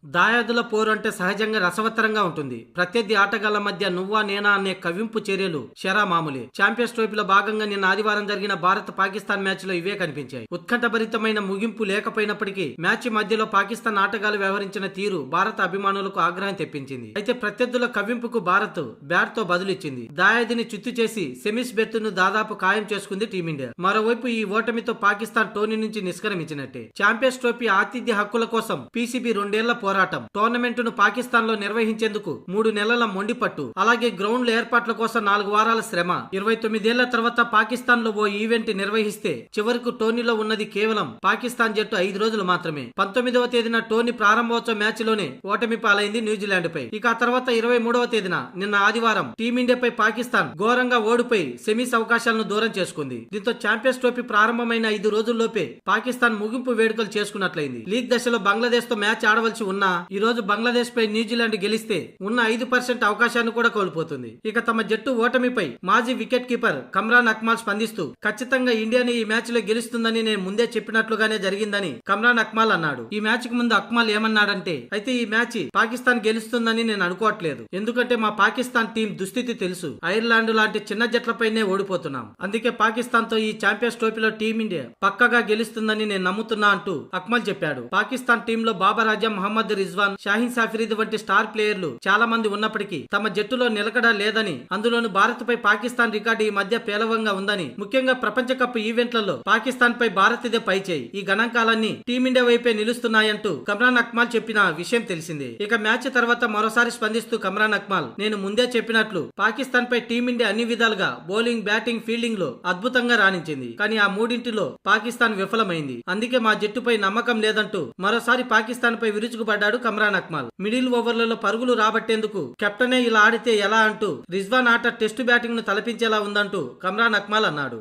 దాయాదుల పోరు అంటే సహజంగా రసవత్తరంగా ఉంటుంది. ప్రత్యర్థి ఆటగాళ్ల మధ్య నువ్వా నేనా అనే కవింపు చర్యలు షరా మామూలే. ఛాంపియన్స్ ట్రోఫీలో భాగంగా నిన్న ఆదివారం జరిగిన భారత్ పాకిస్తాన్ మ్యాచ్ లో ఇవే కనిపించాయి. ఉత్కంఠభరితమైన ముగింపు లేకపోయినప్పటికీ మ్యాచ్ మధ్యలో పాకిస్తాన్ ఆటగాళ్లు వ్యవహరించిన తీరు భారత అభిమానులకు ఆగ్రహం తెప్పించింది. అయితే ప్రత్యర్థుల కవింపుకు భారత్ బ్యాట్ తో బదులిచ్చింది. దాయాదిని చిత్తు చేసి సెమీస్ బెర్త్ను దాదాపు ఖాయం చేసుకుంది టీమిండియా. మరోవైపు ఈ ఓటమితో పాకిస్తాన్ టోర్నీ నుంచి నిష్క్రమించినట్టే. ఛాంపియన్స్ ట్రోఫీ ఆతిథ్య హక్కుల కోసం పీసీబీ 2 ఏళ్ల పోరాటం. టోర్నమెంట్ ను పాకిస్తాన్ లో నిర్వహించేందుకు 3 నెలల మొండిపట్టు, అలాగే గ్రౌండ్ల ఏర్పాట్ల కోసం 4 వారాల శ్రమ. 29 ఏళ్ల తర్వాత పాకిస్తాన్ లో ఓ ఈవెంట్ నిర్వహిస్తే చివరకు టోర్నీలో ఉన్నది కేవలం పాకిస్తాన్ జట్టు 5 రోజులు మాత్రమే. 19వ తేదీన టోర్నీ ప్రారంభోత్సవ మ్యాచ్ లోనే ఓటమి పాలైంది న్యూజిలాండ్ పై. ఇక ఆ తర్వాత 23వ తేదీన నిన్న ఆదివారం టీమిండియాపై పాకిస్తాన్ ఘోరంగా ఓడిపోయి సెమీస్ అవకాశాలను దూరం చేసుకుంది. దీంతో ఛాంపియన్స్ ట్రోఫీ ప్రారంభమైన 5 రోజుల్లోపే పాకిస్తాన్ ముగింపు వేడుకలు చేసుకున్నట్లయింది. లీగ్ దశలో బంగ్లాదేశ్ తో మ్యాచ్ ఆడవలసి ఉన్నా ఈ రోజు బంగ్లాదేశ్ పై న్యూజిలాండ్ గెలిస్తే ఉన్న 5% అవకాశాన్ని కూడా కోల్పోతుంది. ఇక తమ జట్టు ఓటమిపై మాజీ వికెట్ కీపర్ కమ్రాన్ అక్మల్ స్పందిస్తూ, ఖచ్చితంగా ఇండియాని ఈ మ్యాచ్ లో గెలుస్తుందని నేను ముందే చెప్పినట్లుగానే జరిగిందని కమ్రాన్ అక్మల్ అన్నాడు. ఈ మ్యాచ్ కు ముందు అక్మల్ ఏమన్నాడంటే, అయితే ఈ మ్యాచ్ పాకిస్తాన్ గెలుస్తుందని నేను అనుకోవట్లేదు. ఎందుకంటే మా పాకిస్తాన్ టీం దుస్థితి తెలుసు. ఐర్లాండ్ లాంటి చిన్న జట్లపైనే ఓడిపోతున్నాం. అందుకే పాకిస్తాన్ తో ఈ ఛాంపియన్స్ ట్రోఫీలో టీమిండియా పక్కగా గెలుస్తుందని నేను నమ్ముతున్నా అంటూ అక్మల్ చెప్పాడు. పాకిస్తాన్ టీంలో బాబర్ ఆజం, మహమ్మద్ రిజ్వాన్, షాహీన్ సాఫ్రీద్ వంటి స్టార్ ప్లేయర్లు చాలా మంది ఉన్నప్పటికీ తమ జట్టులో నిలకడ లేదని, అందులోను భారత్ పై పాకిస్తాన్ రికార్డు ఈ మధ్య పేలవంగా ఉందని, ముఖ్యంగా ప్రపంచ కప్ ఈవెంట్లలో పాకిస్తాన్ పై భారత్దే పైచేయి. ఈ గణాంకాలన్నీ టీమిండియా వైపే నిలుస్తున్నాయంటూ కమ్రాన్ అక్మల్ చెప్పిన విషయం తెలిసిందే. ఇక మ్యాచ్ తర్వాత మరోసారి స్పందిస్తూ కమ్రాన్ అక్మల్, నేను ముందే చెప్పినట్లు పాకిస్తాన్ పై టీమిండియా అన్ని విధాలుగా బౌలింగ్, బ్యాటింగ్, ఫీల్డింగ్ లో అద్భుతంగా రాణించింది. కానీ ఆ మూడింటిలో పాకిస్తాన్ విఫలమైంది. అందుకే మా జట్టుపై నమ్మకం లేదంటూ మరోసారి పాకిస్తాన్ పై విరుచుకుపడ్డాడు కమ్రాన్ అక్మల్. మిడిల్ ఓవర్లలో పరుగులు రాబట్టేందుకు కెప్టెనే ఇలా ఆడితే ఎలా అంటూ రిజ్వాన్ ఆట టెస్టు బ్యాటింగ్ ను తలపించేలా ఉందంటూ కమ్రాన్ అక్మల్ అన్నాడు.